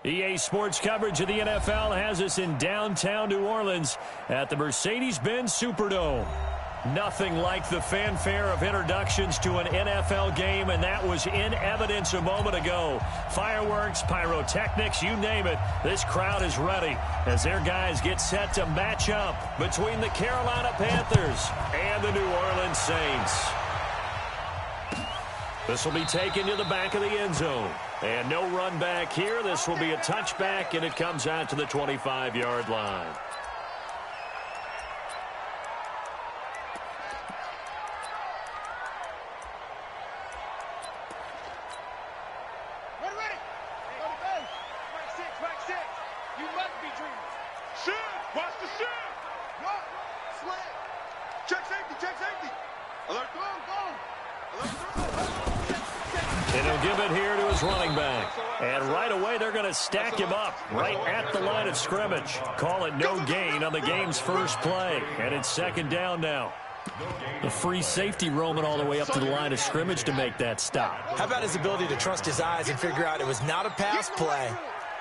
EA Sports coverage of the NFL has us in downtown New Orleans at the Mercedes-Benz Superdome. Nothing like the fanfare of introductions to an NFL game, and that was in evidence a moment ago. Fireworks, pyrotechnics, you name it. This crowd is ready as their guys get set to match up between the Carolina Panthers and the New Orleans Saints. This will be taken to the back of the end zone. And no run back here. This will be a touchback, and it comes out to the 25-yard line. Ready. Back six. You must be dreaming. Shift. Watch the shift. What? Slant. Check safety. Alert, go. Alert, throw. And he'll give it here to his running back. And right away, they're going to stack him up right at the line of scrimmage. Call it no gain on the game's first play. And it's second down now. The free safety roaming all the way up to the line of scrimmage to make that stop. How about his ability to trust his eyes and figure out it was not a pass play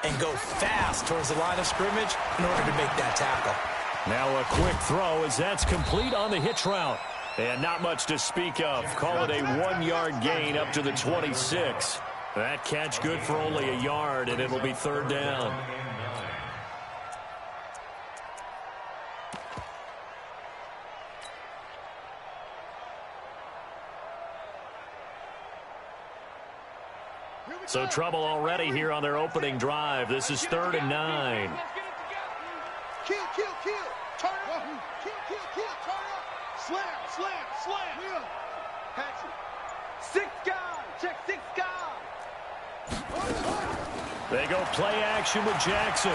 and go fast towards the line of scrimmage in order to make that tackle. Now a quick throw as that's complete on the hitch route. And not much to speak of. Call it a 1-yard gain up to the 26. That catch good for only a yard, and it'll be third down. So trouble already here on their opening drive. This is 3rd and 9. Kill. Turn up. Kill. Turn up. Slam. Wheel. Patch it. 6 guys. Check 6 guys. They go play action with Jackson.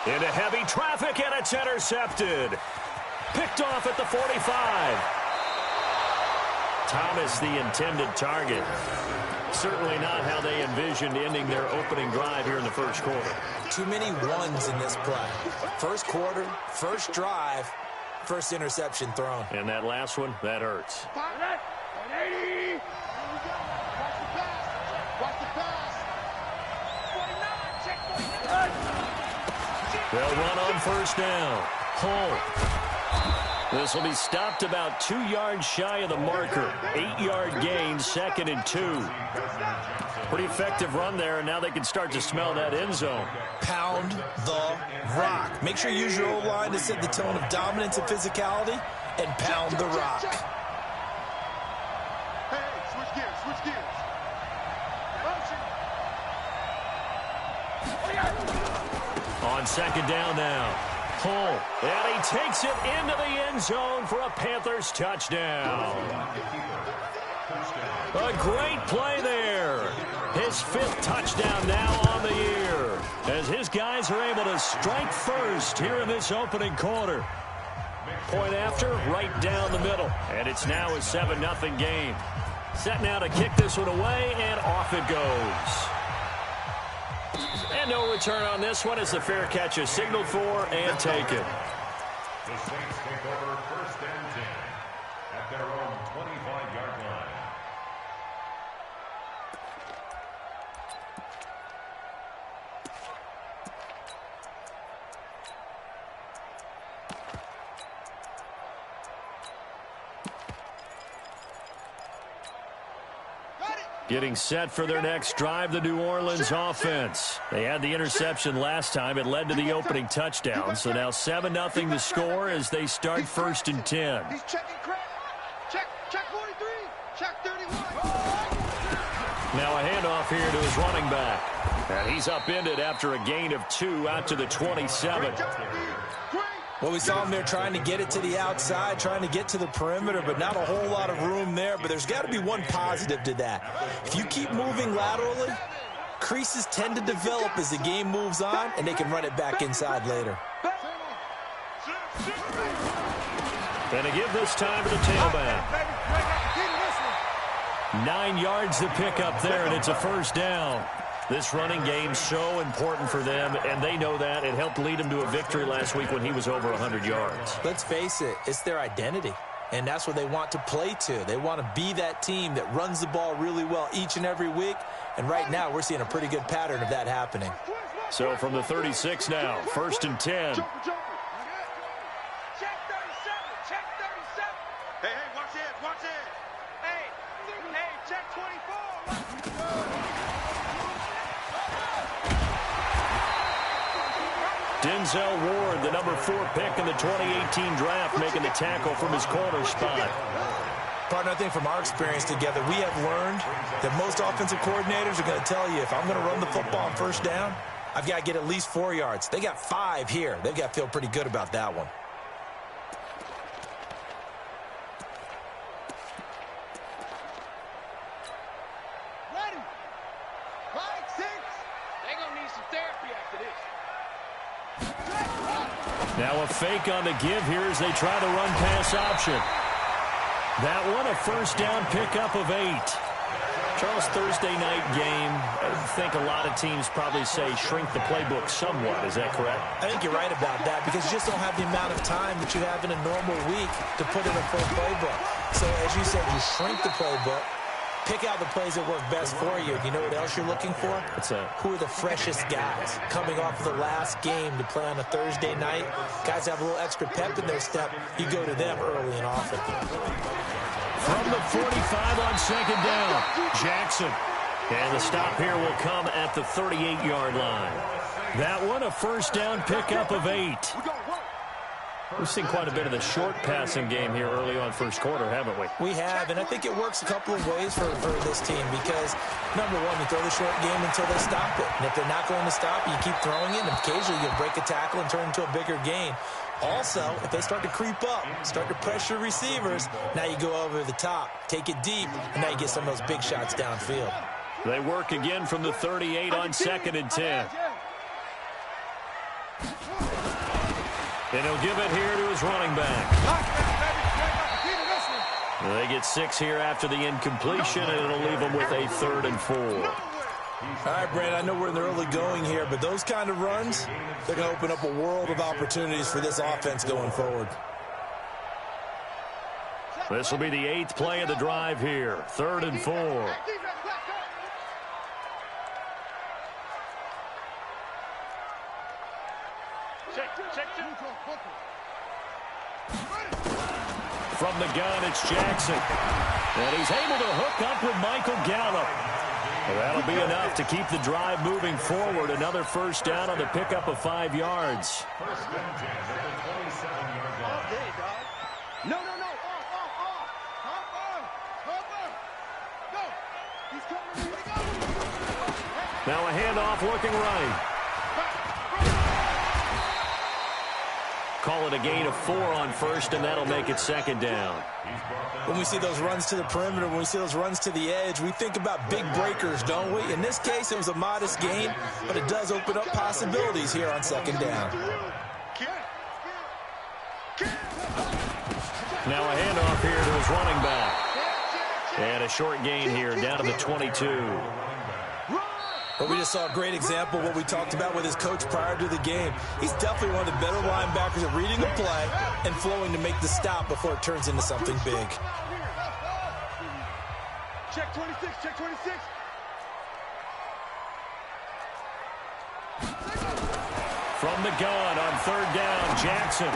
Into heavy traffic, and it's intercepted. Picked off at the 45. Thomas, the intended target. Certainly not how they envisioned ending their opening drive here in the first quarter. Too many ones in this play. First quarter, first drive, first interception thrown. And that last one, that hurts. 180. Watch the pass. 49. They'll run on first down. Hull. This will be stopped about 2 yards shy of the marker. 8-yard gain, 2nd and 2. Pretty effective run there, and now they can start to smell that end zone. Pound the rock. Make sure you use your O-line to set the tone of dominance and physicality, and pound the rock. Hey, switch gears. On second down now. Hull, and he takes it into the end zone for a Panthers touchdown. A great play there. His 5th touchdown now on the year, as his guys are able to strike first here in this opening quarter. Point after, right down the middle, and it's now a 7-0 game. Set now to kick this one away, and off it goes. And no return on this one as the fair catch is signaled for and taken. The Saints take over 1st and 10 at their own 25-yard line. Getting set for their next drive, the New Orleans offense. They had the interception last time. It led to the opening touchdown. So now 7-0 to score as they start 1st and 10. He's checking crap. Check 43. Check 31. Now a handoff here to his running back. And he's upended after a gain of 2 out to the 27. Great Well, we saw him there trying to get it to the outside, trying to get to the perimeter, but not a whole lot of room there. But there's got to be one positive to that. If you keep moving laterally, creases tend to develop as the game moves on, and they can run it back inside later. And to give this time to the tailback. 9 yards to pick up there, and it's a first down. This running game so important for them, and they know that. It helped lead them to a victory last week when he was over 100 yards. Let's face it, it's their identity, and that's what they want to play to. They want to be that team that runs the ball really well each and every week, and right now we're seeing a pretty good pattern of that happening. So from the 36 now, 1st and 10. Check 37. Check 37. Hey, watch it. Watch it. Hey, check 24. Denzel Ward, the number 4 pick in the 2018 draft, making the tackle from his corner spot. Partner, I think from our experience together, we have learned that most offensive coordinators are going to tell you, if I'm going to run the football on first down, I've got to get at least 4 yards. They got 5 here. They've got to feel pretty good about that one. Ready. 5, 6. They're going to need some therapy after this. Now a fake on the give here as they try the run-pass option. That one, a first down pickup of 8. Charles, Thursday night game, I think a lot of teams probably say shrink the playbook somewhat. Is that correct? I think you're right about that because you just don't have the amount of time that you have in a normal week to put in a full playbook. So as you said, you shrink the playbook, pick out the plays that work best for you. You know what else you're looking for? What's that? Who are the freshest guys coming off of the last game to play on a Thursday night? Guys have a little extra pep in their step. You go to them early and often. From the 45 on second down, Jackson. And the stop here will come at the 38-yard line. That one, a first down pickup of 8. We've seen quite a bit of the short passing game here early on first quarter, haven't we? We have, and I think it works a couple of ways for this team because, number one, you throw the short game until they stop it. And if they're not going to stop it, you keep throwing it, and occasionally you'll break a tackle and turn into a bigger gain. Also, if they start to creep up, start to pressure receivers, now you go over the top, take it deep, and now you get some of those big shots downfield. They work again from the 38 on 2nd and 10. And he'll give it here to his running back. They get 6 here after the incompletion, and it'll leave them with a 3rd and 4. All right, Brandon, I know we're in the early going here, but those kind of runs, they're going to open up a world of opportunities for this offense going forward. This will be the 8th play of the drive here. 3rd and 4. From the gun, it's Jackson. And he's able to hook up with Michael Gallup. That'll be enough to keep the drive moving forward. Another first down on the pickup of 5 yards. No. Now a handoff looking right. Call it a gain of 4 on first, and that'll make it 2nd down. When we see those runs to the perimeter, when we see those runs to the edge, we think about big breakers, don't we? In this case, it was a modest gain, but it does open up possibilities here on 2nd down. Now a handoff here to his running back. And a short gain here down to the 22. But we just saw a great example of what we talked about with his coach prior to the game. He's definitely one of the better linebackers at reading the play and flowing to make the stop before it turns into something big. Check 26, check 26. From the gun on 3rd down, Jackson.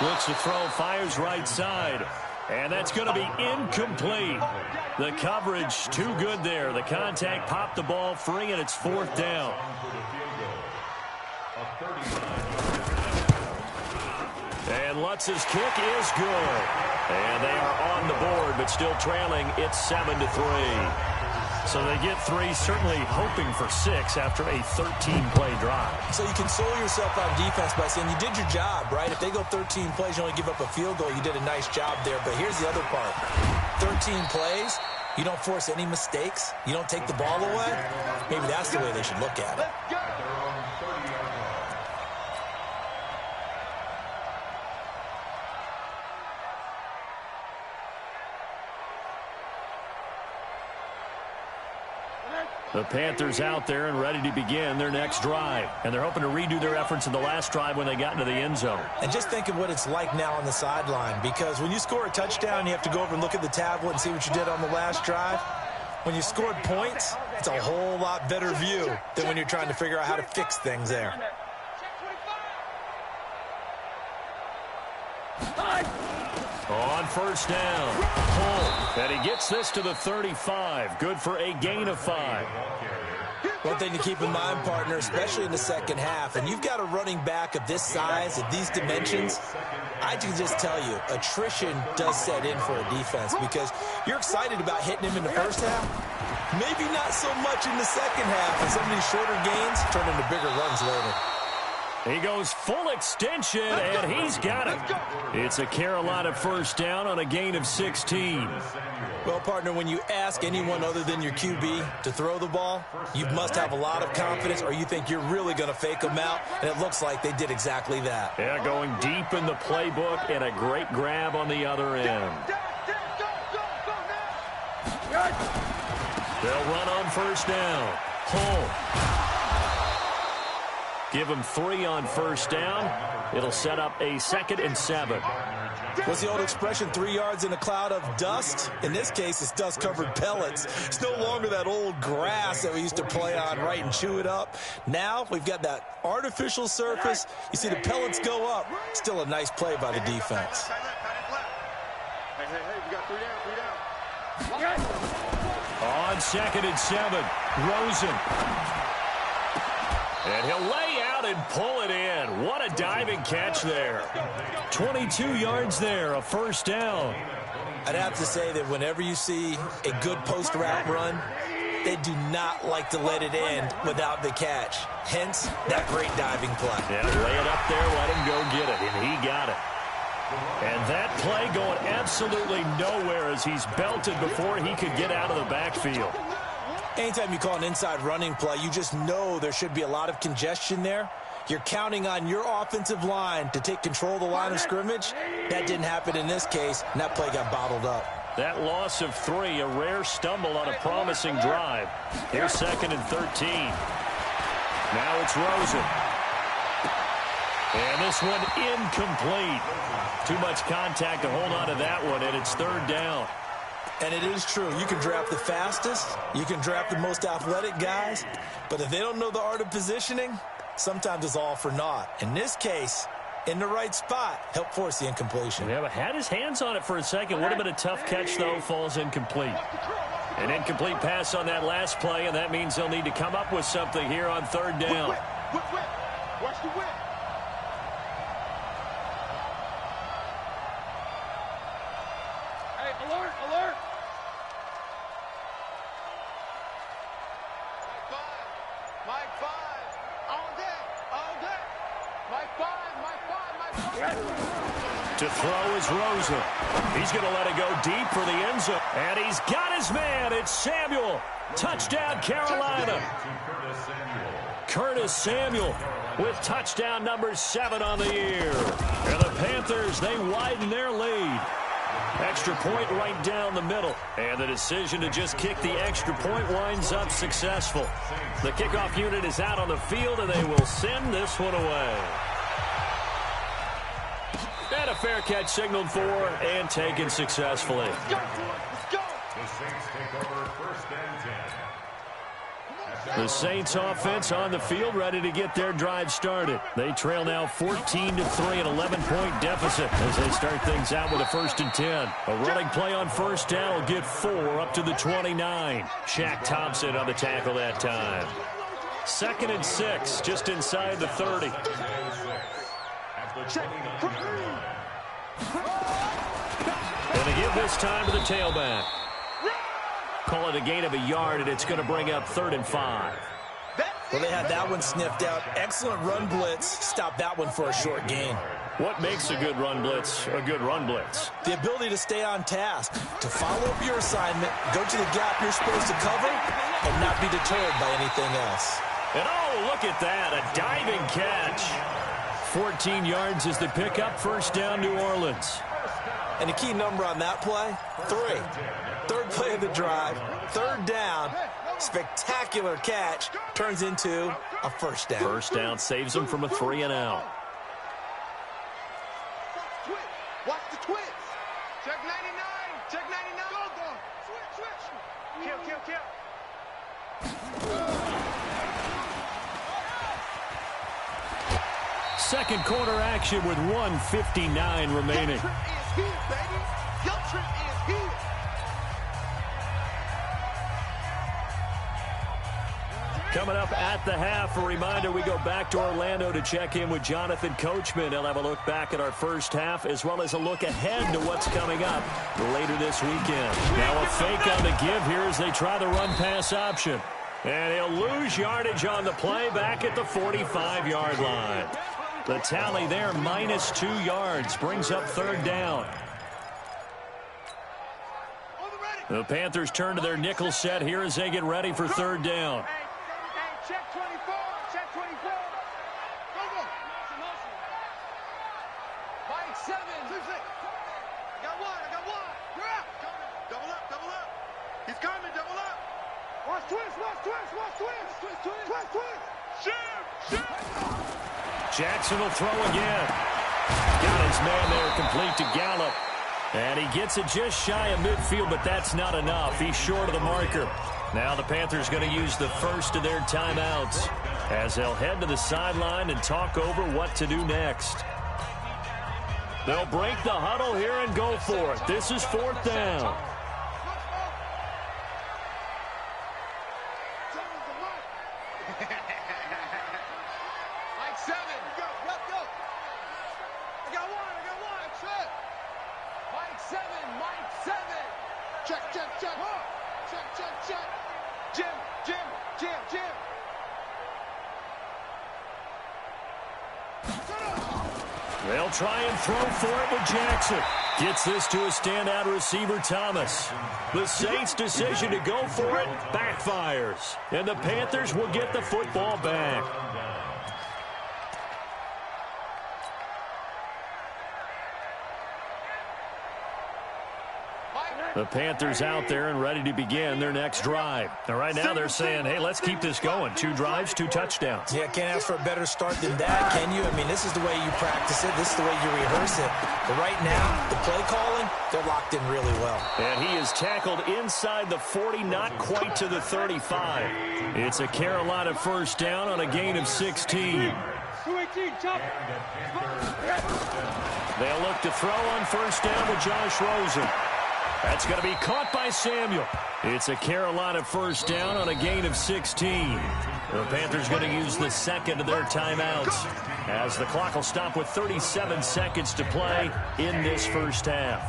Looks to throw, fires right side. And that's going to be incomplete. The coverage too good there. The contact popped the ball free, and it's 4th down. And Lutz's kick is good. And they are on the board, but still trailing. It's 7-3. So they get 3, certainly hoping for 6 after a 13-play drive. So you console yourself on defense by saying you did your job, right? If they go 13 plays, you only give up a field goal, you did a nice job there. But here's the other part. 13 plays, you don't force any mistakes, you don't take the ball away. Maybe that's the way they should look at it. The Panthers out there and ready to begin their next drive. And they're hoping to redo their efforts in the last drive when they got into the end zone. And just think of what it's like now on the sideline, because when you score a touchdown, you have to go over and look at the tablet and see what you did on the last drive. When you scored points, it's a whole lot better view than when you're trying to figure out how to fix things there. On first down, Hull, and he gets this to the 35. Good for a gain of 5. One thing to keep in mind, partner, especially in the second half, and you've got a running back of this size, of these dimensions, I can just tell you, attrition does set in for a defense because you're excited about hitting him in the first half. Maybe not so much in the second half, and some of these shorter gains turn into bigger runs later. He goes full extension, and he's got it. It's a Carolina first down on a gain of 16. Well, partner, when you ask anyone other than your QB to throw the ball, you must have a lot of confidence or you think you're really going to fake them out, and it looks like they did exactly that. Yeah, going deep in the playbook and a great grab on the other end. They'll run on first down. Hull. Give him 3 on first down. It'll set up a 2nd and 7. What's the old expression, 3 yards in a cloud of dust? In this case, it's dust-covered pellets. It's no longer that old grass that we used to play on, right, and chew it up. Now we've got that artificial surface. You see the pellets go up. Still a nice play by the defense. Hey, we got 3 down, 3 down. On 2nd and 7, Rosen. And he'll lay out and pull it in. What a diving catch there. 22 yards there, a first down. I'd have to say that whenever you see a good post route run, they do not like to let it end without the catch. Hence, that great diving play. Yeah, lay it up there, let him go get it, and he got it. And that play going absolutely nowhere as he's belted before he could get out of the backfield. Anytime you call an inside running play, you just know there should be a lot of congestion there. You're counting on your offensive line to take control of the line of scrimmage. That didn't happen in this case, and that play got bottled up. That loss of 3, a rare stumble on a promising drive. Here's 2nd and 13. Now it's Rosen. And this one incomplete. Too much contact to hold on to that one, and it's 3rd down. And it is true. You can draft the fastest. You can draft the most athletic guys. But if they don't know the art of positioning, sometimes it's all for naught. In this case, in the right spot, help force the incompletion. Yeah, but had his hands on it for a second. Would have been a tough catch, though. Falls incomplete. An incomplete pass on that last play, and that means they'll need to come up with something here on 3rd down. Whip. Watch the whip. Hey, alert. Mike 5. All day. Mike 5. To throw is Rosen. He's going to let it go deep for the end zone. And he's got his man. It's Samuel. Touchdown, Carolina. Curtis Samuel with touchdown number 7 on the year. And the Panthers, they widen their lead. Extra point right down the middle. And the decision to just kick the extra point winds up successful. The kickoff unit is out on the field, and they will send this one away. And a fair catch signaled for and taken successfully. Let's go. The Saints take over 1st and 10. The Saints offense on the field, ready to get their drive started. They trail now 14-3, an 11-point deficit as they start things out with a 1st and 10. A running play on first down will get 4 up to the 29. Shaq Thompson on the tackle that time. 2nd and 6, just inside the 30. And to give this time to the tailback. Call it a gain of a yard, and it's going to bring up 3rd and 5. Well, they had that one sniffed out. Excellent run blitz. Stop that one for a short gain. What makes a good run blitz a good run blitz? The ability to stay on task, to follow up your assignment, go to the gap you're supposed to cover, and not be deterred by anything else. And oh, look at that, a diving catch. 14 yards is the pickup, 1st down, New Orleans. And the key number on that play, 3. 3rd play of the drive, 3rd down, spectacular catch, turns into a 1st down. 1st down saves them from a 3 and out. Watch the twist. Check 99. Check 99. Go. Switch. Kill. Second quarter action with 1:59 remaining. Your trip is here, baby. Your trip is here. Coming up at the half, a reminder, we go back to Orlando to check in with Jonathan Coachman. He'll have a look back at our first half, as well as a look ahead to what's coming up later this weekend. Now a fake on the give here as they try the run-pass option. And he'll lose yardage on the play back at the 45-yard line. The tally there, -2 yards, brings up 3rd down. The Panthers turn to their nickel set here as they get ready for 3rd down. Check 24. Check 24. Go. Mike 7. I got one. You're out. Double up. He's coming. Double up. Watch twist. Shoot. Jackson will throw again. Got his man there complete to Gallup. And he gets it just shy of midfield, but that's not enough. He's short of the marker. Now the Panthers going to use the first of their timeouts as they'll head to the sideline and talk over what to do next. They'll break the huddle here and go for it. This is 4th down. Mike 7. Go. I got one. Check. Mike 7. Check. Check. Jim. They'll try and throw for it with Jackson. Gets this to a standout receiver, Thomas. The Saints' decision to go for it backfires. And the Panthers will get the football back. The Panthers out there and ready to begin their next drive. And right now they're saying, hey, let's keep this going. 2 drives, 2 touchdowns. Yeah, can't ask for a better start than that, can you? I mean, this is the way you practice it. This is the way you rehearse it. But right now, the play calling, they're locked in really well. And he is tackled inside the 40, not quite to the 35. It's a Carolina 1st down on a gain of 16. They'll look to throw on 1st down with Josh Rosen. That's going to be caught by Samuel. It's a Carolina 1st down on a gain of 16. The Panthers going to use the second of their timeouts as the clock will stop with 37 seconds to play in this first half.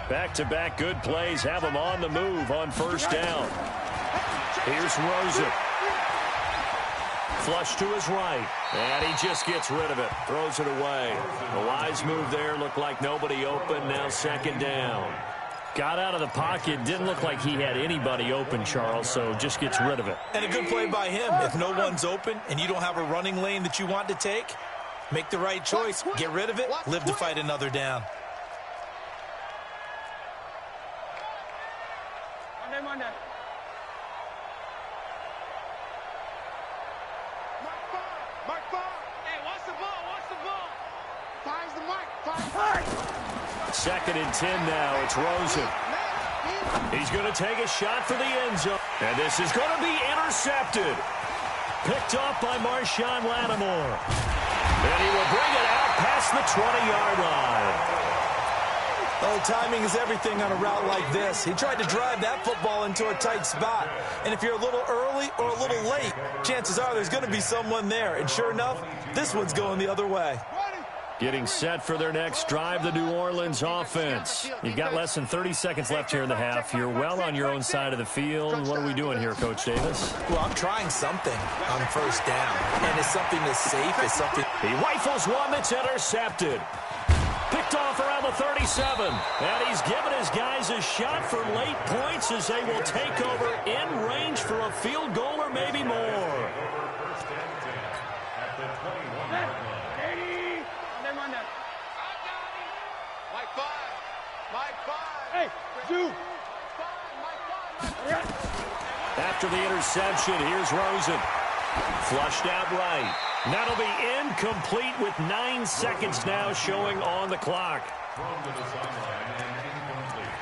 Back-to-back good plays have them on the move on 1st down. Here's Rosen. Flush to his right, and he just gets rid of it. Throws it away. A wise move there. Looked like nobody open. Now 2nd down. Got out of the pocket. Didn't look like he had anybody open, Charles, so just gets rid of it. And a good play by him. If no one's open and you don't have a running lane that you want to take, make the right choice. Get rid of it. Live to fight another down. Monday. Mark 5. Hey, watch the ball. Finds the mark. 2nd and 10 now. It's Rosen. He's going to take a shot for the end zone. And this is going to be intercepted. Picked off by Marshawn Lattimore. And he will bring it out past the 20-yard line. Oh, timing is everything on a route like this. He tried to drive that football into a tight spot. And if you're a little early or a little late, chances are there's going to be someone there. And sure enough, this one's going the other way. Getting set for their next drive, the New Orleans offense. You've got less than 30 seconds left here in the half. You're well on your own side of the field. What are we doing here, Coach Davis? Well, I'm trying something on first down, and it's something that's safe. It's something. He rifles one that's intercepted. Picked off around the 37. And he's given his guys a shot for late points as they will take over in range for a field goal or maybe more. Hey, Zoo. After the interception, here's Rosen. Flushed out right. That'll be incomplete with 9 seconds now showing on the clock. Thrown to the sideline and incomplete.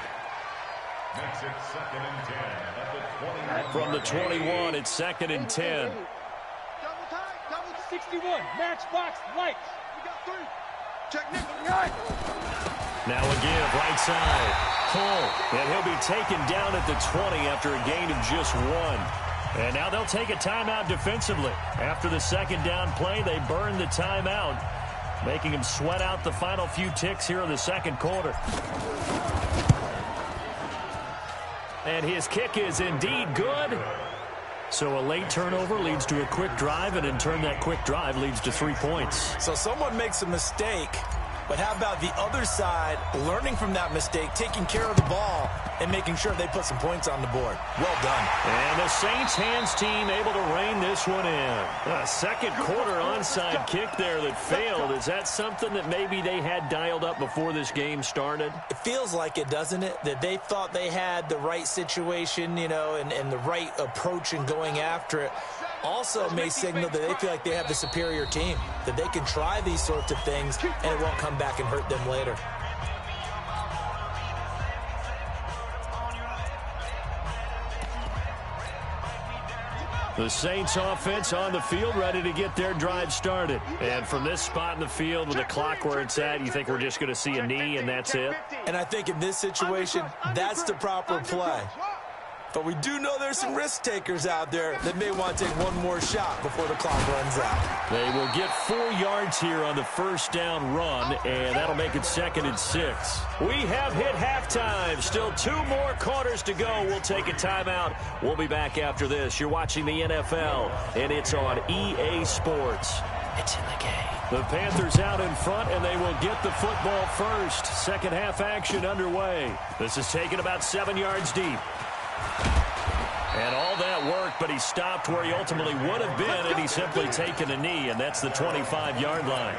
Makes it 2nd and 10 at the 21. From the 21, it's 2nd and 10. Double tight, double 61. Matchbox lights. We got 3. Check Nick. Now a give, right side. Cole, and he'll be taken down at the 20 after a gain of just 1. And now they'll take a timeout defensively. After the second down play, they burn the timeout, making him sweat out the final few ticks here in the second quarter. And his kick is indeed good. So a late turnover leads to a quick drive, and in turn that quick drive leads to 3 points. So someone makes a mistake, but how about the other side learning from that mistake, taking care of the ball, and making sure they put some points on the board? Well done. And the Saints hands team able to rein this one in. A second quarter onside kick there that failed. Is that something that maybe they had dialed up before this game started? It feels like it, doesn't it? That they thought they had the right situation, you know, and the right approach in going after it. Also may signal that they feel like they have the superior team, that they can try these sorts of things and it won't come back and hurt them later. The Saints offense on the field, ready to get their drive started. And from this spot in the field with the clock where it's at, you think we're just going to see a knee and that's it? And I think in this situation, that's the proper play. But we do know there's some risk takers out there that may want to take one more shot before the clock runs out. They will get 4 yards here on the first down run, and that'll make it 2nd and 6. We have hit halftime. Still 2 more quarters to go. We'll take a timeout. We'll be back after this. You're watching the NFL, and it's on EA Sports. It's in the game. The Panthers out in front, and they will get the football first. Second half action underway. This is taken about 7 yards deep. And all that work, but he stopped where he ultimately would have been, and he's simply taken a knee, and that's the 25-yard line.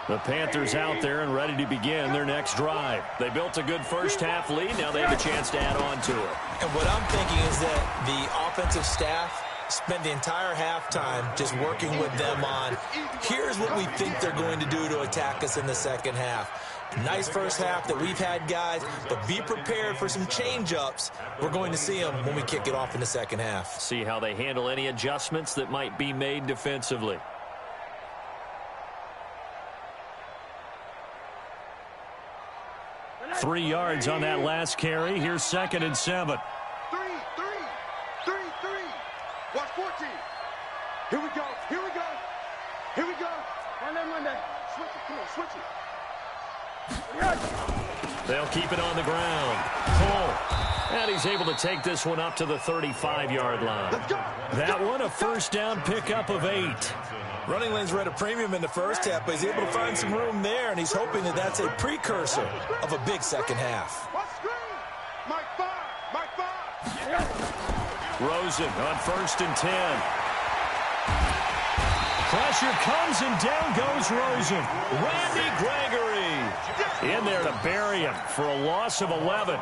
The Panthers out there and ready to begin their next drive. They built a good first half lead. Now they have a chance to add on to it. And what I'm thinking is that the offensive staff spent the entire halftime just working with them on, here's what we think they're going to do to attack us in the second half. Nice first half that we've had, guys, but be prepared for some change-ups. We're going to see them when we kick it off in the second half. See how they handle any adjustments that might be made defensively. Three yards on that last carry. Here's 2nd and 7. 3. Watch 14. Here we go. Here we go. Monday. Switch it. Come on, switch it. They'll keep it on the ground. Cole. And he's able to take this one up to the 35-yard line. Let's go. That one a first down pickup of 8. Running lanes were at a premium in the first half, but he's able to find some room there, and he's hoping that that's a precursor of a big second half. Watch screen. Mike 5. Rosen on 1st and 10. Pressure comes and down goes Rosen. Randy Gregory in there to bury him for a loss of 11.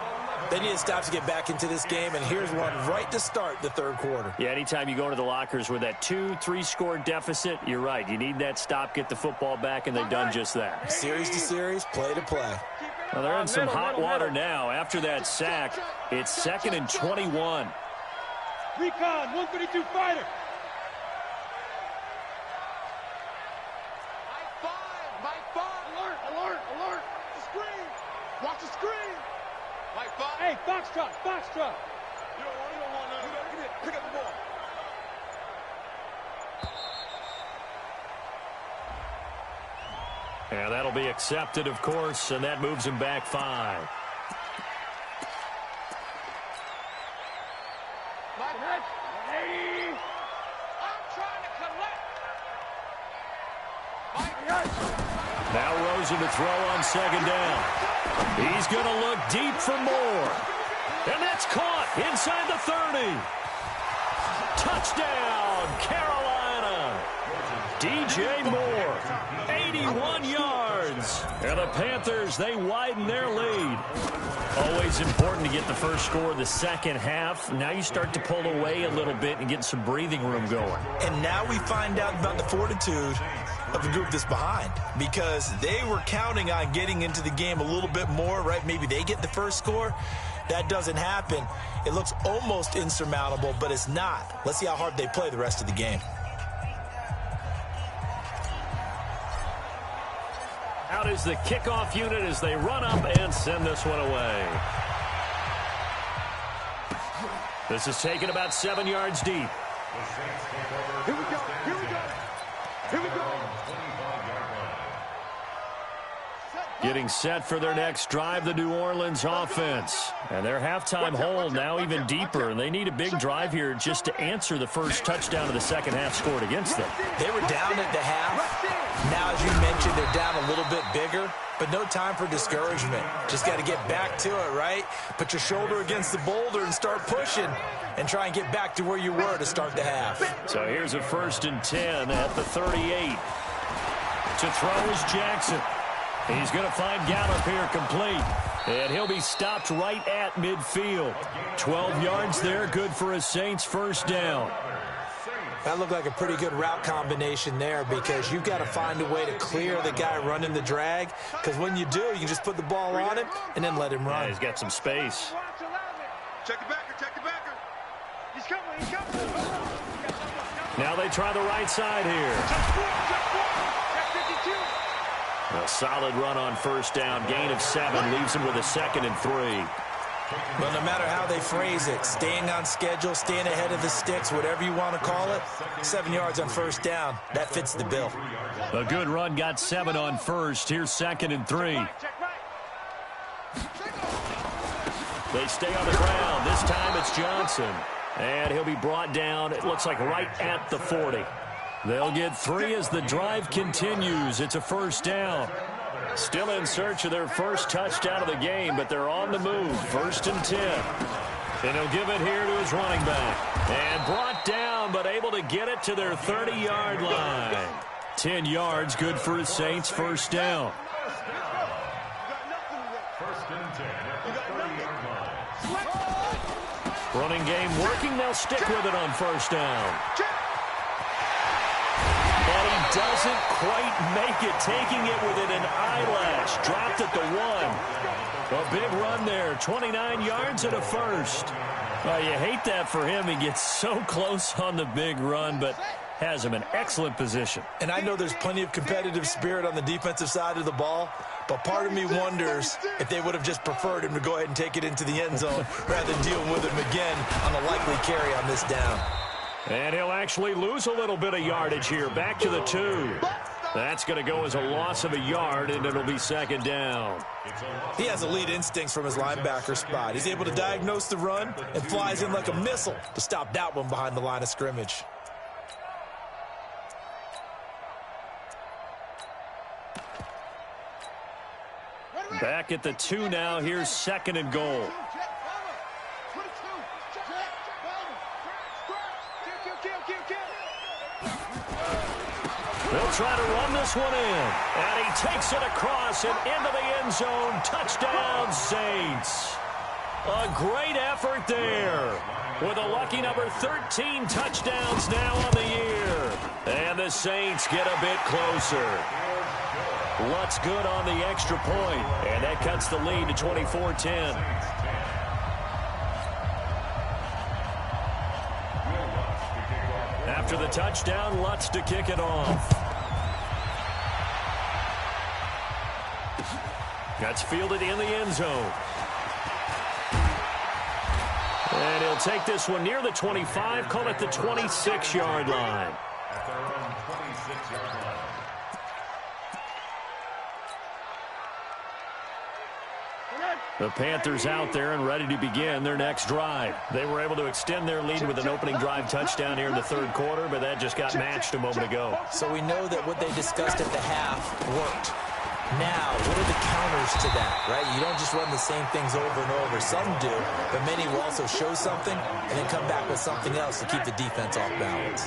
They need to stop to get back into this game, and here's one right to start the third quarter. Yeah, anytime you go into the lockers with that 2-3 score deficit, you're right. You need that stop, get the football back, and they've done just that. Series to series, play to play. Well, they're in some hot water now. After that sack, it's 2nd and 21. Recon, 132 fighter. Mike 5. Alert. The screen. Watch the screen. Mike 5. Hey, Foxtrot. You don't want none. Pick up the ball. And that'll be accepted, of course, and that moves him back 5. Now Rosen to throw on second down. He's going to look deep for more. And that's caught inside the 30. Touchdown, Carolina. DJ Moore, 81 yards. And the Panthers, they widen their lead. Always important to get the first score of the second half. Now you start to pull away a little bit and get some breathing room going. And now we find out about the fortitude of the group that's behind, because they were counting on getting into the game a little bit more, right? Maybe they get the first score. That doesn't happen. It looks almost insurmountable, but it's not. Let's see how hard they play the rest of the game. Out is the kickoff unit as they run up and send this one away. This is taken about 7 yards deep. Here we go. Here we go. Here we go. Getting set for their next drive, the New Orleans offense. And their halftime hole now even deeper, and they need a big drive here just to answer the first touchdown of the second half scored against them. They were down at the half. Now, as you mentioned, they're down a little bit bigger, but no time for discouragement. Just got to get back to it, right? Put your shoulder against the boulder and start pushing and try and get back to where you were to start the half. So here's a 1st and 10 at the 38. To throw is Jackson. He's going to find Gallup here complete. And he'll be stopped right at midfield. 12 yards there, good for a Saints first down. That looked like a pretty good route combination there, because you've got to find a way to clear the guy running the drag, because when you do, you can just put the ball on him and then let him run. Yeah, he's got some space. Check the backer, check the backer. He's coming, he's coming. Now they try the right side here. Check 52. A solid run on first down. Gain of 7 leaves him with a 2nd and 3. Well, no matter how they phrase it, staying on schedule, staying ahead of the sticks, whatever you want to call it, 7 yards on first down, that fits the bill. A good run got 7 on first. Here's 2nd and 3. They stay on the ground. This time it's Johnson. And he'll be brought down, it looks like right at the 40. They'll get 3 as the drive continues. It's a first down. Still in search of their first touchdown of the game, but they're on the move. 1st and 10. And he'll give it here to his running back. And brought down, but able to get it to their 30-yard line. 10 yards, good for his Saints first down. 1st and 10 at the 30-yard line. Running game working. They'll stick with it on first down. And he doesn't quite make it, taking it within an eyelash. Dropped at the 1. A big run there, 29 yards and a first. Well, you hate that for him. He gets so close on the big run, but has him in excellent position. And I know there's plenty of competitive spirit on the defensive side of the ball, but part of me wonders if they would have just preferred him to go ahead and take it into the end zone rather than deal with him again on a likely carry on this down. And he'll actually lose a little bit of yardage here. Back to the 2. That's going to go as a loss of a yard, and it'll be 2nd down. He has elite instincts from his linebacker spot. He's able to diagnose the run and flies in like a missile to stop that one behind the line of scrimmage. Back at the 2 now. Here's 2nd and goal. They'll try to run this one in. And he takes it across and into the end zone. Touchdown, Saints. A great effort there. With a lucky number 13 touchdowns now on the year. And the Saints get a bit closer. Lutz good on the extra point. And that cuts the lead to 24-10. After the touchdown, Lutz to kick it off. That's fielded in the end zone. And he'll take this one near the 25, call it the 26-yard line. At their own 26-yard line. The Panthers out there and ready to begin their next drive. They were able to extend their lead with an opening drive touchdown here in the third quarter, but that just got matched a moment ago. So we know that what they discussed at the half worked. Now, what are the counters to that, right? You don't just run the same things over and over. Some do, but many will also show something and then come back with something else to keep the defense off balance.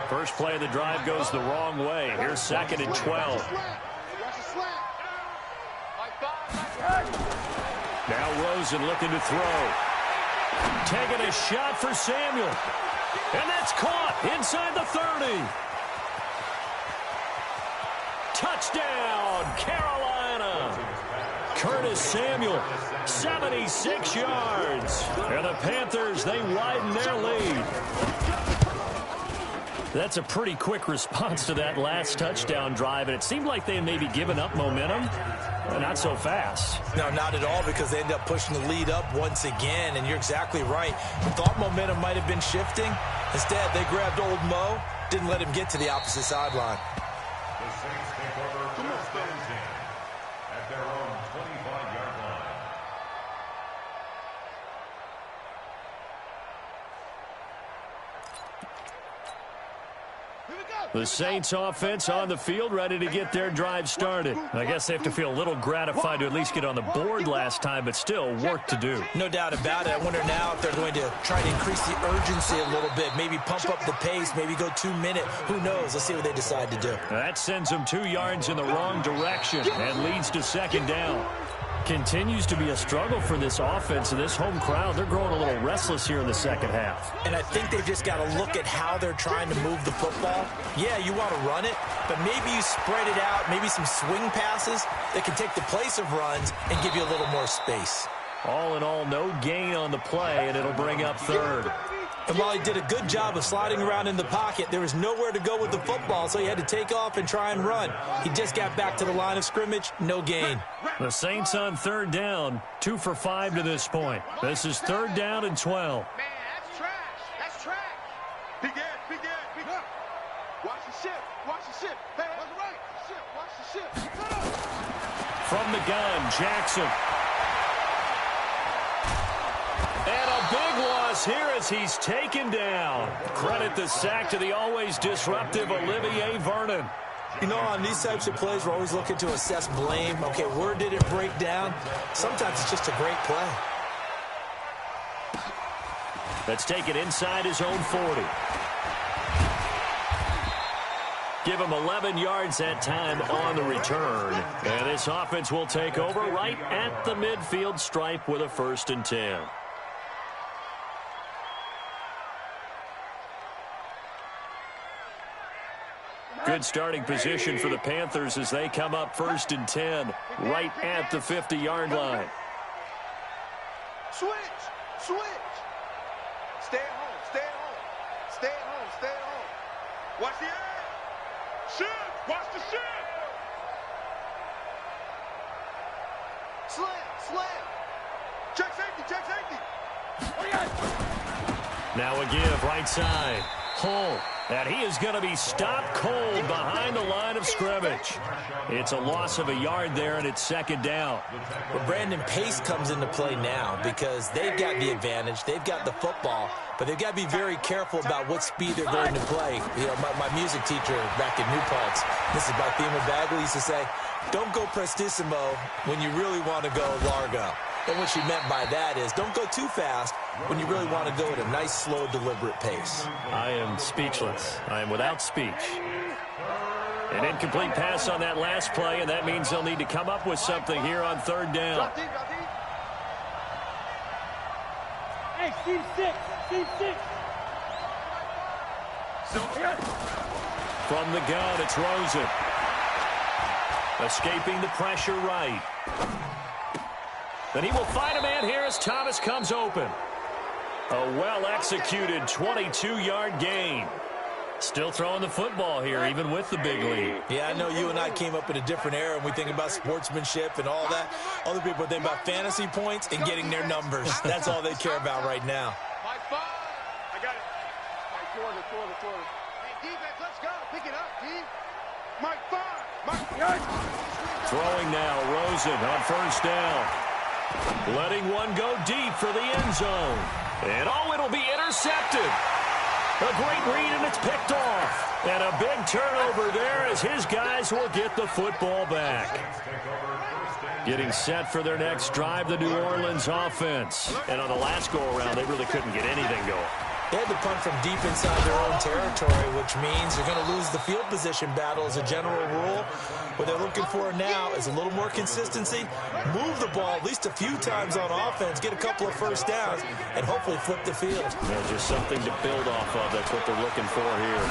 First play of the drive goes the wrong way. Here's 2nd and 12. Now Rosen looking to throw. Taking a shot for Samuel. And that's caught inside the 30. Touchdown, Carolina. Curtis Samuel, 76 yards. And the Panthers, they widen their lead. That's a pretty quick response to that last touchdown drive, and it seemed like they had maybe given up momentum. Not so fast. No, not at all, because they end up pushing the lead up once again, and you're exactly right. You thought momentum might have been shifting. Instead, they grabbed old Mo, didn't let him get to the opposite sideline. The Saints take over first and 10 at their own 25-yard line. The Saints offense on the field, ready to get their drive started. I guess they have to feel a little gratified to at least get on the board last time, but still work to do. No doubt about it. I wonder now if they're going to try to increase the urgency a little bit, maybe pump up the pace, maybe go 2-minute. Who knows? Let's see what they decide to do. That sends them 2 yards in the wrong direction and leads to 2nd down. Continues to be a struggle for this offense and this home crowd. They're growing a little restless here in the second half. And I think they've just got to look at how they're trying to move the football. Yeah, you want to run it, but maybe you spread it out, maybe some swing passes that can take the place of runs and give you a little more space. All in all, no gain on the play, and it'll bring up 3rd. And while he did a good job of sliding around in the pocket, there was nowhere to go with the football, so he had to take off and try and run. He just got back to the line of scrimmage, no gain. The Saints on 3rd down, 2 for 5 to this point. This is 3rd down and 12. Man, that's trash. That's trash. Big Ed, big Ed, big Ed. Watch the ship. Watch the ship. Hey, that's right. Ship, watch the ship. From the gun, Jackson. And a big loss here as he's taken down. Credit the sack to the always disruptive Olivier Vernon. You know, on these types of plays, we're always looking to assess blame. Okay, where did it break down? Sometimes it's just a great play. Let's take it inside his own 40. Give him 11 yards that time on the return. And this offense will take over right at the midfield stripe with a 1st and 10. Good starting position for the Panthers as they come up 1st and 10 right at the 50-yard line. Switch. Switch. Stay at home. Stay at home. Stay at home. Stay at home. Watch the air. Shit. Watch the shit. Slam. Slam. Check safety. Check safety. Now a give right side. Hull. And he is going to be stopped cold behind the line of scrimmage. It's a loss of a yard there, and it's 2nd down. Well, Brandon, pace comes into play now because they've got the advantage. They've got the football, but they've got to be very careful about what speed they're going to play. You know, my music teacher back in New Paltz, this is by Thema Bagley, used to say, don't go prestissimo when you really want to go largo. And what she meant by that is don't go too fast when you really want to go at a nice, slow, deliberate pace. I am speechless. I am without speech. An incomplete pass on that last play, and that means they'll need to come up with something here on 3rd down. Hey, Steve 6. Steve 6. From the gun, it's Rosen. Escaping the pressure right. And he will find a man here as Thomas comes open. A well-executed 22-yard gain. Still throwing the football here, even with the big lead. Yeah, I know you and I came up in a different era, and we think about sportsmanship and all that. Other people think about fantasy points and getting their numbers. That's all they care about right now. My five. I got it. Quarter. Hey, defense, let's go. Pick it up, D. My five. Throwing now, Rosen on 1st down. Letting one go deep for the end zone. And, oh, it'll be intercepted. A great read, and it's picked off. And a big turnover there as his guys will get the football back. Getting set for their next drive, the New Orleans offense. And on the last go-around, they really couldn't get anything going. They had to punt from deep inside their own territory, which means you're going to lose the field position battle as a general rule. What they're looking for now is a little more consistency, move the ball at least a few times on offense, get a couple of first downs, and hopefully flip the field. Yeah, just something to build off of. That's what they're looking for here.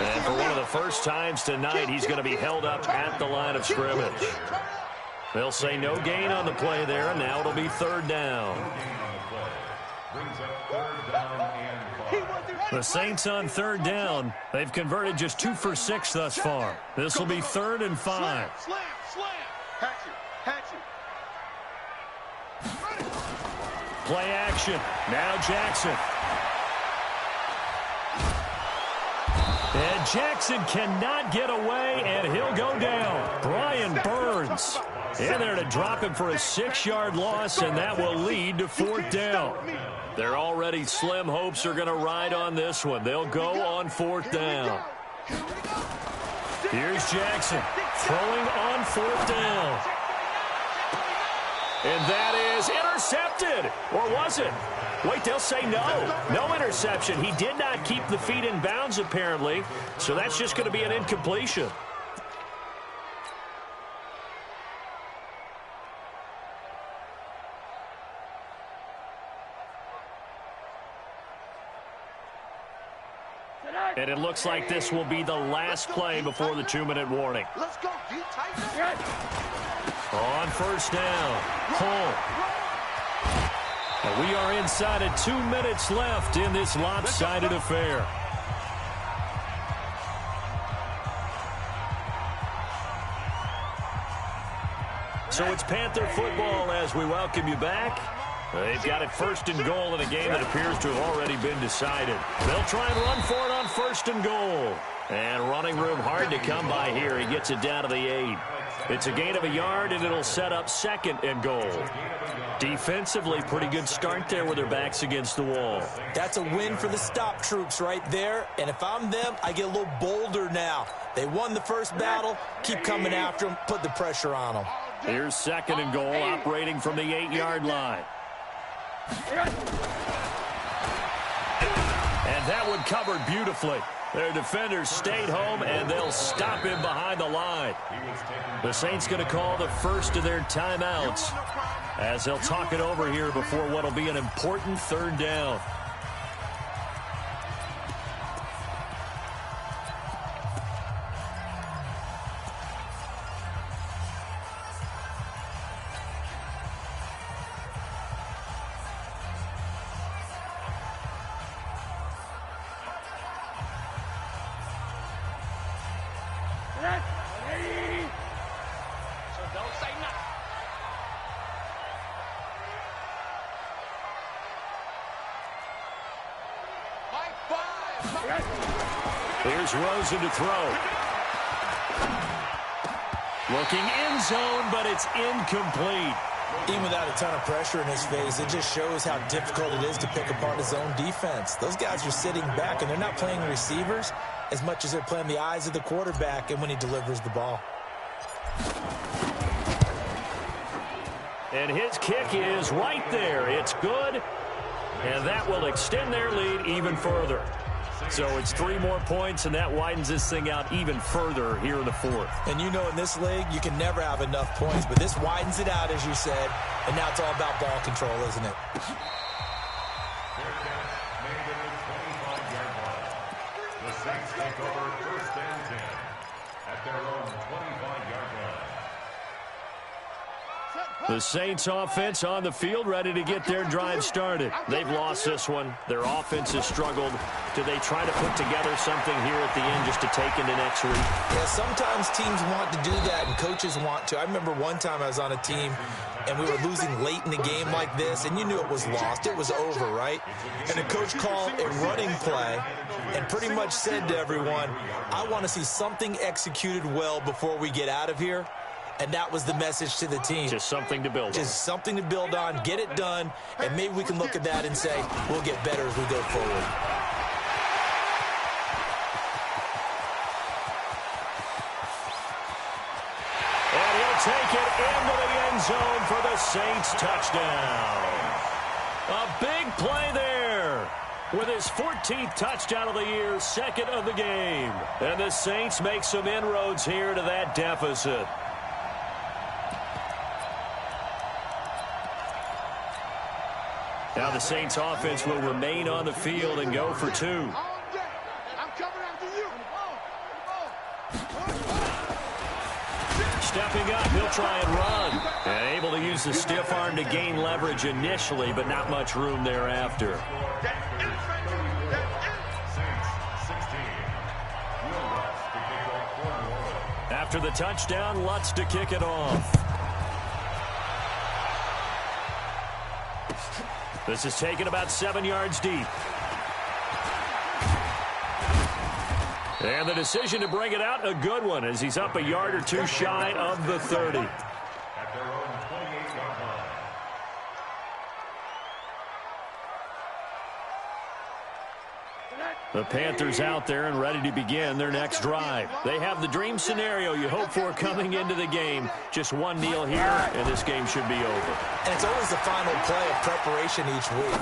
And for one of the first times tonight, he's going to be held up at the line of scrimmage. They'll say no gain on the play there, and now it'll be third down. The Saints on third down. They've converted just 2 for 6 thus far. This will be 3rd and 5. Slam, slam. Hatch it. Play action. Now Jackson. And Jackson cannot get away, and he'll go down. Brian Burns in there to drop him for a 6-yard loss, and that will lead to 4th down. Their already slim hopes are going to ride on this one. They'll go on 4th down. Here's Jackson throwing on 4th down. And that is intercepted. Or was it? Wait, they'll say no. No interception. He did not keep the feet in bounds, apparently. So that's just going to be an incompletion. And it looks like this will be the last play before the 2-minute warning. Let's go, D. Tighten On 1st down, home. And we are inside of 2 minutes left in this lopsided affair. So it's Panther football as we welcome you back. They've got it 1st and goal in a game that appears to have already been decided. They'll try and run for it on 1st and goal. And running room hard to come by here. He gets it down to the 8. It's a gain of a yard, and it'll set up 2nd and goal. Defensively, pretty good start there with their backs against the wall. That's a win for the stop troops right there. And if I'm them, I get a little bolder now. They won the first battle. Keep coming after them. Put the pressure on them. Here's 2nd and goal, operating from the 8-yard line. And that one covered beautifully. Their defenders stayed home, and they'll stop him behind the line. The Saints going to call the first of their timeouts as they'll talk it over here before what will be an important 3rd down. Here's Rosen to throw. Looking end zone, but it's incomplete. Even without a ton of pressure in his face, it just shows how difficult it is to pick apart his own defense. Those guys are sitting back, and they're not playing receivers as much as they're playing the eyes of the quarterback and when he delivers the ball. And his kick is right there. It's good, and that will extend their lead even further. So it's 3 more points, and that widens this thing out even further here in the 4th. And you know in this league, you can never have enough points, but this widens it out, as you said, and now it's all about ball control, isn't it? The Saints take over 1st and 10 at their own 25-yard line. The Saints offense on the field, ready to get their drive started. They've lost this one. Their offense has struggled. Do they try to put together something here at the end just to take into next week? Yeah, sometimes teams want to do that and coaches want to. I remember one time I was on a team and we were losing late in the game like this, and you knew it was lost. It was over, right? And the coach called a running play and pretty much said to everyone, I want to see something executed well before we get out of here. And that was the message to the team. Just something to build on. Just something to build on, get it done, and maybe we can look at that and say, we'll get better as we go forward. And he'll take it into the end zone for the Saints touchdown. A big play there. With his 14th touchdown of the year, second of the game. And the Saints make some inroads here to that deficit. Now the Saints offense will remain on the field and go for two. Stepping up, he'll try and run. And able to use the stiff arm to gain leverage initially, but not much room thereafter. After the touchdown, Lutz to kick it off. This is taken about 7 yards deep. And the decision to bring it out, a good one, as he's up a yard or two shy of the 30. At their own 28-yard line. The Panthers out there and ready to begin their next drive. They have the dream scenario you hope for coming into the game. Just one kneel here, and this game should be over. And it's always the final play of preparation each week.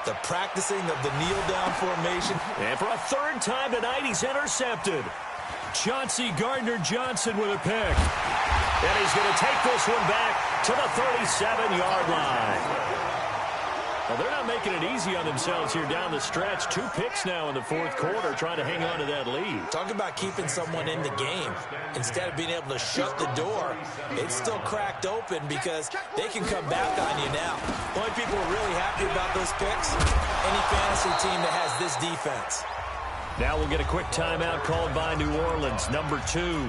The practicing of the kneel-down formation. And for a third time tonight, he's intercepted. Chauncey Gardner-Johnson with a pick. And he's going to take this one back to the 37-yard line. Well, they're not making it easy on themselves here down the stretch. 2 picks now in the fourth quarter, trying to hang on to that lead. Talk about keeping someone in the game. Instead of being able to shut the door, it's still cracked open because they can come back on you now. The only people who are really happy about those picks, any fantasy team that has this defense. Now we'll get a quick timeout called by New Orleans, number 2.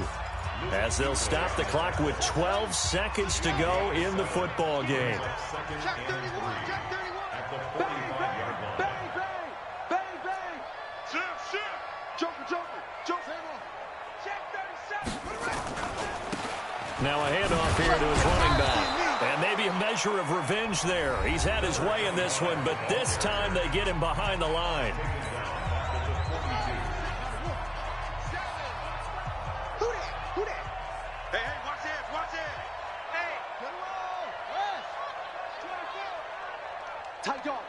As they'll stop the clock with 12 seconds to go in the football game. Check 31, check 31. Bang, bang, bang, bang, bang, bang. Shift. Joker. Joker. Check 37. Now a handoff here to his running back. And maybe a measure of revenge there. He's had his way in this one, but this time they get him behind the line. Who that? Hey, watch it. Hey, get along. Tight dog.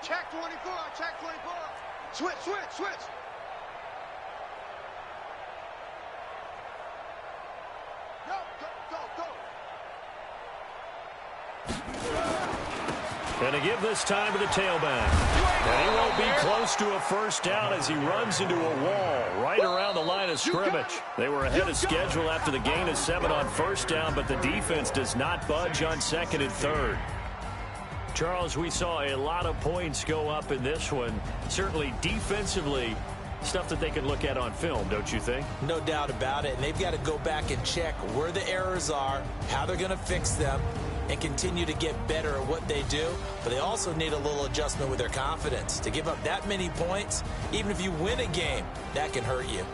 Check 24. Switch. Yo, go. And to give this time to the tailback. And he won't be close to a first down as he runs into a wall right around the line of scrimmage. They were ahead of schedule after the gain of 7 on first down, but the defense does not budge on second and third. Charles, we saw a lot of points go up in this one. Certainly defensively, stuff that they can look at on film, don't you think? No doubt about it. And they've got to go back and check where the errors are, how they're going to fix them, and continue to get better at what they do. But they also need a little adjustment with their confidence. To give up that many points, even if you win a game, that can hurt you.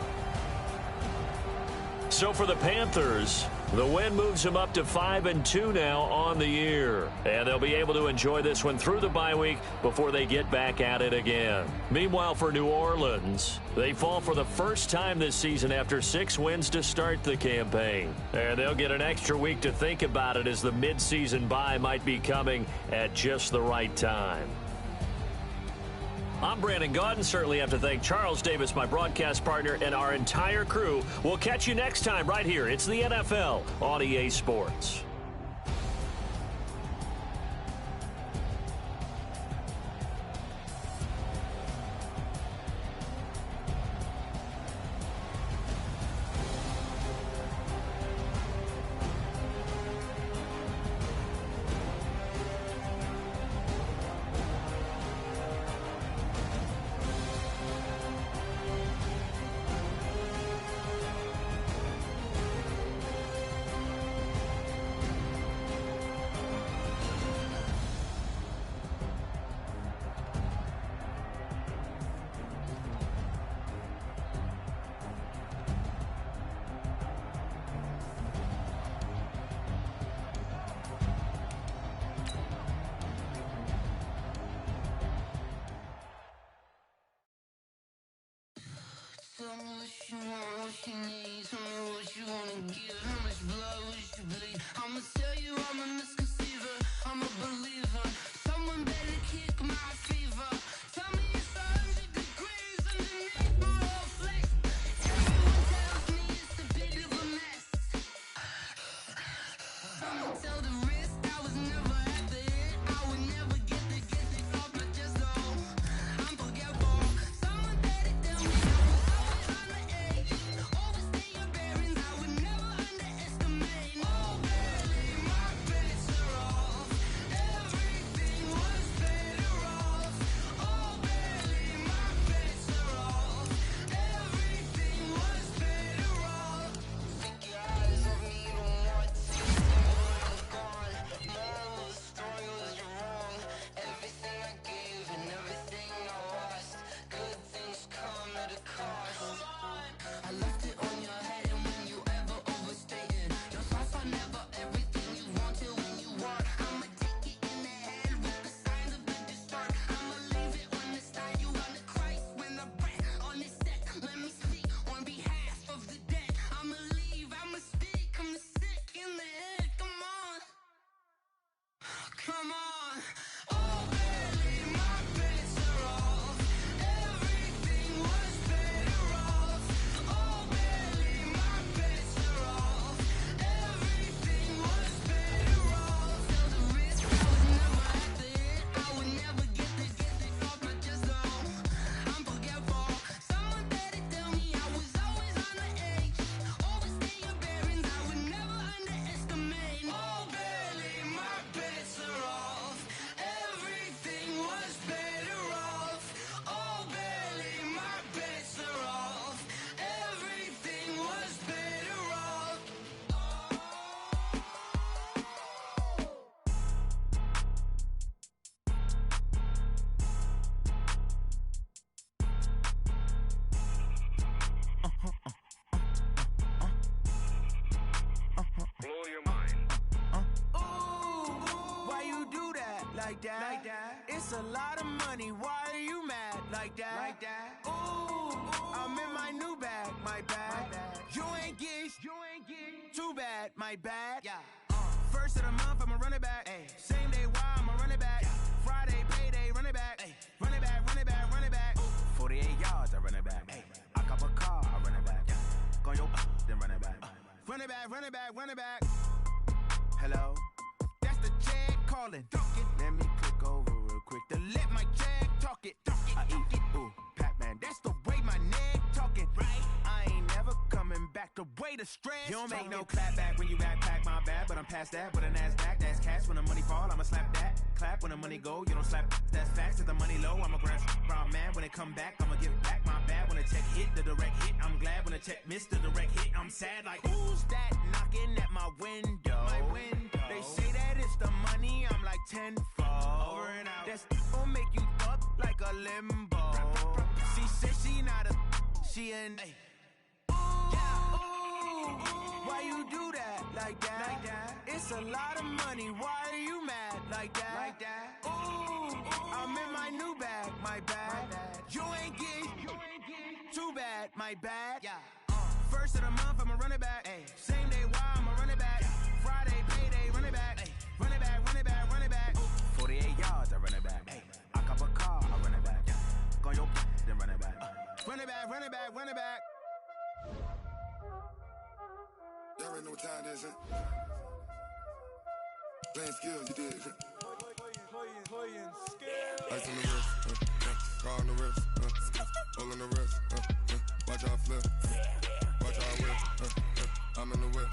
So for the Panthers, the win moves them up to 5-2 now on the year. And they'll be able to enjoy this one through the bye week before they get back at it again. Meanwhile, for New Orleans, they fall for the first time this season after 6 wins to start the campaign. And they'll get an extra week to think about it as the midseason bye might be coming at just the right time. I'm Brandon Gaudin. Certainly have to thank Charles Davis, my broadcast partner, and our entire crew. We'll catch you next time right here. It's the NFL on EA Sports. Tell me what you want, what you need. Tell me what you wanna give. How much blood would you bleed? I'ma tell you I'm a misconceiver. I'm a believer. Someone better kick my fever. Tell me it's 100 degrees underneath my whole flesh. Everyone tells me it's a bit of a mess. Someone tell the risk I was never at the hit. I would never get the off my chest though. I'm forgetful. Someone better tell me I was always on the edge. Overstay your bearings, I would never underestimate. Oh, barely, my bets are off. Everything was better off. Oh, barely, my bets are off. Everything was better off. Take your eyes off me, don't want to. I'm gone. Moral of the story was you're wrong. Everything I gave and everything I lost. Good things come at a cost. I left it on your head, and when you ever overstated, your thoughts are never everything you wanted when you want. I'ma take it in the head with the signs of a distort. I'ma leave it on the side. You on the Christ when the breath on this set. Let me speak on behalf of the dead. I'ma leave, I'ma speak. I'm the sick in the head. Come on. Come on. Oh, barely, my bets are off. Everything was better off. Oh, barely, my bets are off. Everything was better off. Tell the risk I was never at the hit. I would never get the off my chest though. I'm forgetful. Someone better tell me I was always on the edge. Overstay your bearings, I would never underestimate. Oh, barely, my bets are off. Everything was better off. Oh, barely, my bets are off. Everything was better off. Blow your mind. Why you do that? Like that? Like that? It's a lot of money. Why are you mad? Like that? Like that? Ooh, I'm in my new bag. My bad. You ain't get. Too bad. My bad. Yeah. First of the month, I'ma run it back. Ay. Same day, why I'ma run it back. Friday, payday, run it back. Ay. Run it back, run it back, run it back. 48 yards, I run it back. Ay. I cop a car, I run it back. Go yo, then run it back. Run it back, run it back, run it back. Hello? That's the check calling. Let me click over real quick to let my check talk it. I eat it, ooh, Pac-Man. That's the way my neck talking. Right? I ain't never coming back the way the stress. You don't make no clap back when you backpack, my bad. But I'm past that with a NASDAQ. That's cash when the money fall, I'ma slap that. Clap when the money go, you don't slap. That's facts. If the money low, I'ma grab brown man. When it come back, I'ma give back my bad. When the check hit, the direct hit. I'm glad when the check missed the direct hit. I'm sad like, who's that knocking at my window? My window. They say that it's the money, I'm like tenfold. Over and out. That's gon' make you up like a limbo. She said she not a, she an. Why you do that? Like that? Like that? It's a lot of money. Why are you mad? Like that? Like that? Ooh, I'm in my new bag. My bad. You ain't get. Too bad. My bad. Yeah. First of the month, I'ma run it back. Ay. Same day, why I'ma run it back. Friday, payday, run it back. Ay. Run it back, run it back, run it back. 48 yards, I run it back. Ay. I cop a car, I run it back. Go yo, then run it back. Run it back, run it back, run it back. Y'all already know what time it is, huh? Playing skills, you did. Playing skills. Ice on the wrist, car on the wrist, hole on the wrist, watch how I flip, watch how I whip, I'm in the whip,